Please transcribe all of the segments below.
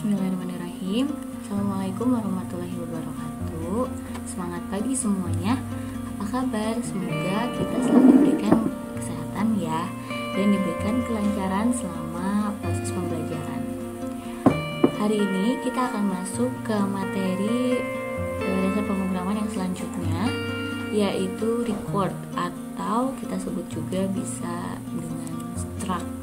Bismillahirrahmanirrahim. Assalamualaikum warahmatullahi wabarakatuh. Semangat pagi semuanya. Apa kabar? Semoga kita selalu diberikan kesehatan ya, dan diberikan kelancaran selama proses pembelajaran. Hari ini kita akan masuk ke materi dasar pemrograman yang selanjutnya, yaitu record atau kita sebut juga bisa dengan struct.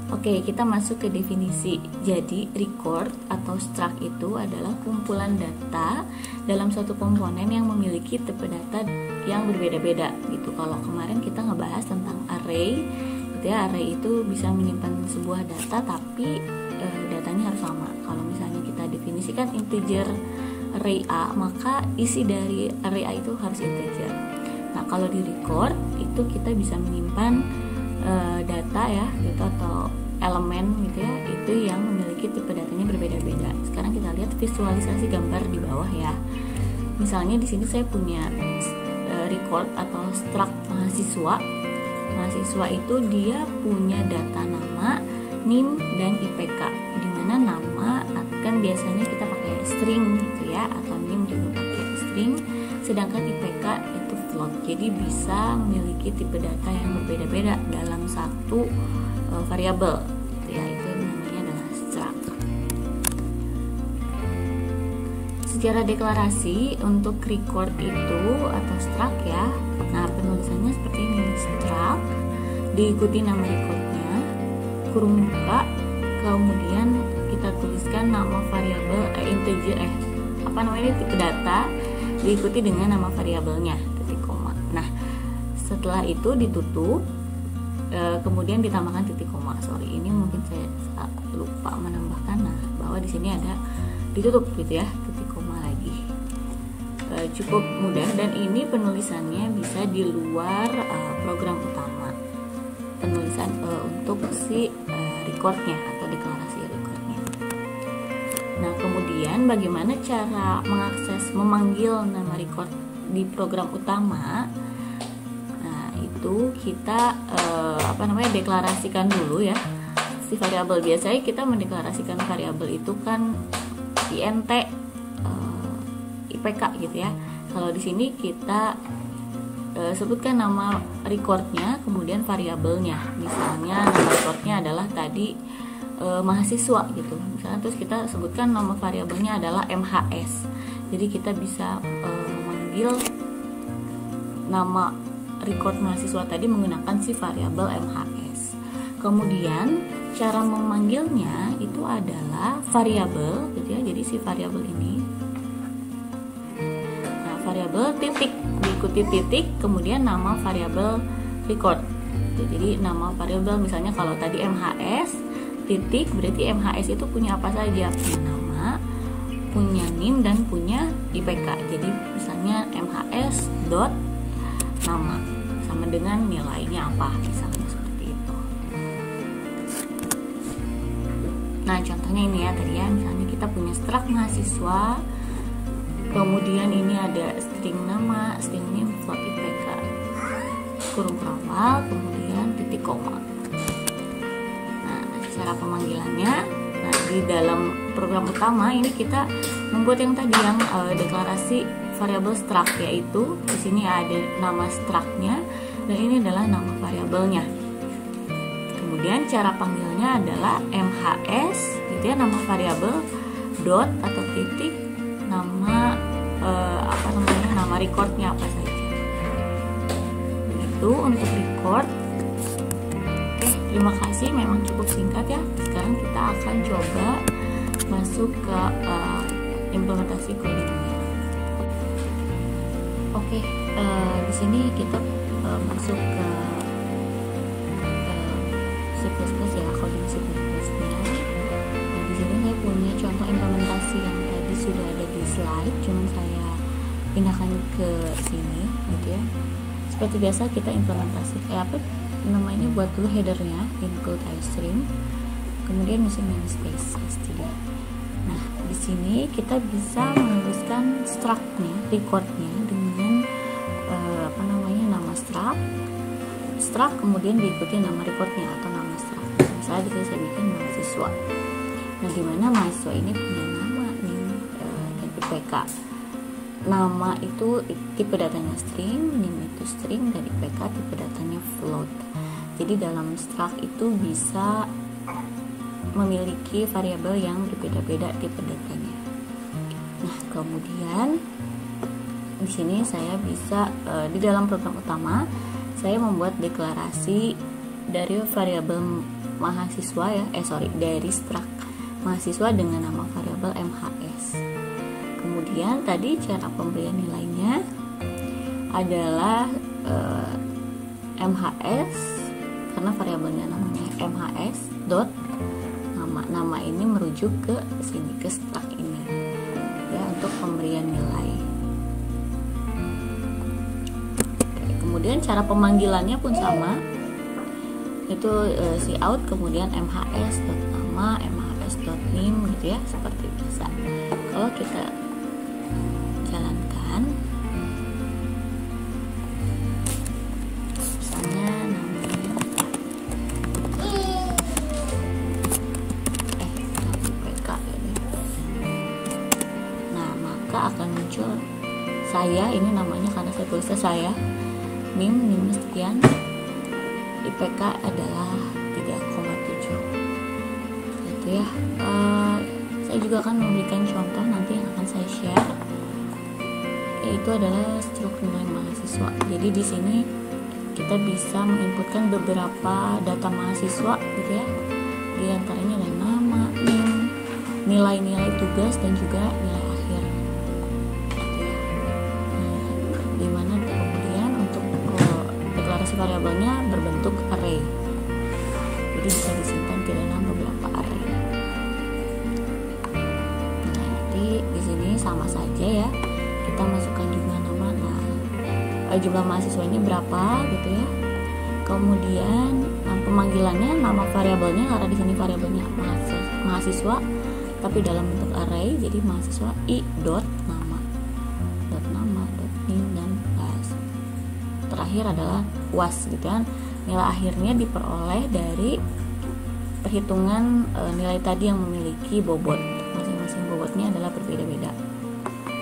Oke, kita masuk ke definisi. Jadi, record atau struct itu adalah kumpulan data dalam suatu komponen yang memiliki tipe data yang berbeda-beda gitu. Kalau kemarin kita ngebahas tentang array, gitu ya. Array itu bisa menyimpan sebuah data tapi datanya harus sama. Kalau misalnya kita definisikan integer array A, maka isi dari array A itu harus integer. Nah, kalau di record itu kita bisa menyimpan data ya, gitu, atau elemen gitu ya, itu yang memiliki tipe datanya berbeda-beda. Sekarang kita lihat visualisasi gambar di bawah ya. Misalnya di sini saya punya record atau struct mahasiswa. Mahasiswa itu dia punya data nama, NIM, dan IPK. Dimana nama kan biasanya kita pakai string gitu ya, atau NIM juga pakai string, sedangkan IPK itu float. Jadi bisa memiliki tipe data yang berbeda-beda dalam satu variabel, ya, itu namanya adalah struct. Secara deklarasi untuk record itu atau struct ya, nah penulisannya seperti ini: struct diikuti nama recordnya, kurung buka, kemudian kita tuliskan nama variabel integer tipe data, diikuti dengan nama variabelnya, titik koma. Nah, setelah itu ditutup, kemudian ditambahkan titik koma. Ini mungkin saya lupa menambahkan. Nah, bahwa di sini ada ditutup gitu ya, titik koma lagi. Cukup mudah, dan ini penulisannya bisa di luar program utama. Penulisan untuk si recordnya atau deklarasi recordnya. Nah, kemudian bagaimana cara memanggil nama record di program utama? Itu kita deklarasikan dulu ya si variabel. Biasanya kita mendeklarasikan variabel itu kan int IPK gitu ya. Kalau di sini kita sebutkan nama recordnya, kemudian variabelnya. Misalnya nama recordnya adalah tadi mahasiswa gitu. Misalnya terus kita sebutkan nama variabelnya adalah MHS. Jadi kita bisa memanggil nama record mahasiswa tadi menggunakan si variabel MHS. Kemudian cara memanggilnya itu adalah variabel gitu ya. Jadi si variabel ini, nah variabel titik diikuti titik, kemudian nama variabel record. Jadi nama variabel misalnya kalau tadi MHS titik, berarti MHS itu punya apa saja? Punya nama, punya NIM, dan punya IPK. Jadi misalnya MHS dot nama sama dengan nilainya apa, misalnya seperti itu. Nah, contohnya ini ya tadi ya, misalnya kita punya struct mahasiswa, kemudian ini ada string nama, string name, float IPK, kurung kawal, kemudian titik koma. Nah, cara pemanggilannya, nah di dalam program utama ini kita membuat yang tadi yang deklarasi variabel struct, yaitu di sini ada nama structnya dan ini adalah nama variabelnya. Kemudian cara panggilnya adalah MHS gitu ya, nama variabel, dot atau titik, nama nama recordnya apa saja. Itu untuk record. Oke, terima kasih, memang cukup singkat ya. Sekarang kita akan coba masuk ke implementasi codingnya. Oke, di sini kita masuk ke C++ ya, coding C++-nya. Nah, di sini saya punya contoh implementasi yang tadi sudah ada di slide, cuman saya pindahkan ke sini gitu ya. Seperti biasa kita implementasi namanya, buat dulu headernya include iStream, kemudian mesti namespace std. Nah, di sini kita bisa menuliskan struct-nya, record-nya dengan nama struct, kemudian diikuti nama recordnya atau nama struct. Misalnya di sini saya bikin mahasiswa. Nah, dimana mahasiswa ini punya nama nih dan IPK. Nama itu tipe datanya string, NIM itu string, dan IPK tipe datanya float. Jadi dalam struct itu bisa memiliki variabel yang berbeda-beda tipe datanya. Nah, kemudian di sini saya bisa di dalam program utama saya membuat deklarasi dari variabel mahasiswa ya, dari struct mahasiswa dengan nama variabel MHS. Kemudian tadi cara pemberian nilainya adalah MHS karena variabelnya namanya MHS dot nama ini merujuk ke sini, ke struct ini ya, untuk pemberian nilai. Kemudian cara pemanggilannya pun sama, itu cout kemudian MHS dot nama, MHS dot NIM gitu ya, seperti biasa. Kalau kita jalankan, misalnya namanya IPK ini, nah maka akan muncul saya, ini namanya karena saya tulisnya saya, NIM sekian, IPK adalah 3,7 gitu ya. Saya juga akan memberikan contoh nanti yang akan saya share, yaitu adalah struktur nilai mahasiswa. Jadi di sini kita bisa menginputkan beberapa data mahasiswa gitu ya, di antaranya ada nama, NIM, nilai-nilai tugas, dan juga nilai akhir gitu ya. Nah, dimana kemudian untuk deklarasi variabelnya berbentuk array, jadi bisa disimpan ke dalam beberapa array. Nah, nanti di sini sama saja ya, kita masukkan jumlah nama, jumlah mahasiswanya berapa gitu ya. Kemudian pemanggilannya, nama variabelnya karena di sini variabelnya mahasiswa tapi dalam bentuk array, jadi mahasiswa i dot nama dot NIM dan UAS. Terakhir adalah UAS gitu kan. Nilai akhirnya diperoleh dari perhitungan nilai tadi yang memiliki bobot. Masing-masing bobotnya adalah berbeda-beda.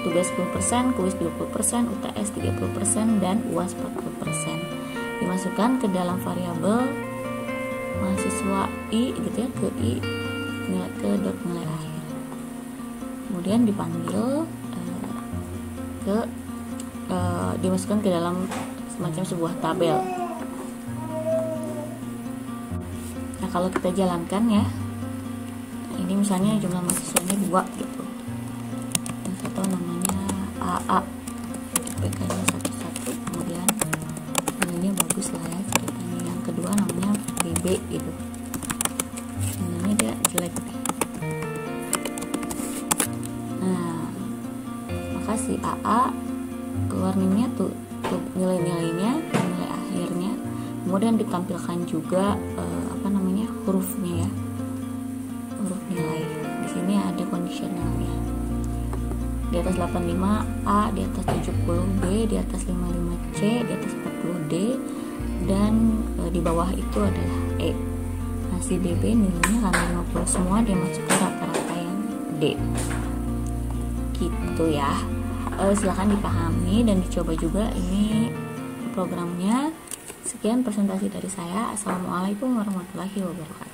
Tugas 10%, kuis 20%, UTS 30%, dan UAS 40%. Dimasukkan ke dalam variabel mahasiswa i gitu ya, ke i ke dot nilai akhir. Kemudian dipanggil dimasukkan ke dalam semacam sebuah tabel. Nah, kalau kita jalankan ya, ini misalnya jumlah mahasiswanya 2 gitu. Yang satu namanya AA, IPK-nya 1, kemudian ini bagus lah ya ceritanya. Yang kedua namanya BB gitu, ini dia jelek. Nah, maka si AA keluar NIM-nya tuh nilai-nilainya, nilai akhirnya. Kemudian ditampilkan juga hurufnya ya, huruf nilai. Di sini ada kondisionalnya. Di atas 85A, di atas 70B, di atas 55C, di atas 40D, dan di bawah itu adalah E. Nah, si BB nilainya karena 50 semua, dia masuk ke rata-rata yang D gitu ya. Silahkan dipahami dan dicoba juga ini programnya. Sekian presentasi dari saya. Assalamualaikum warahmatullahi wabarakatuh.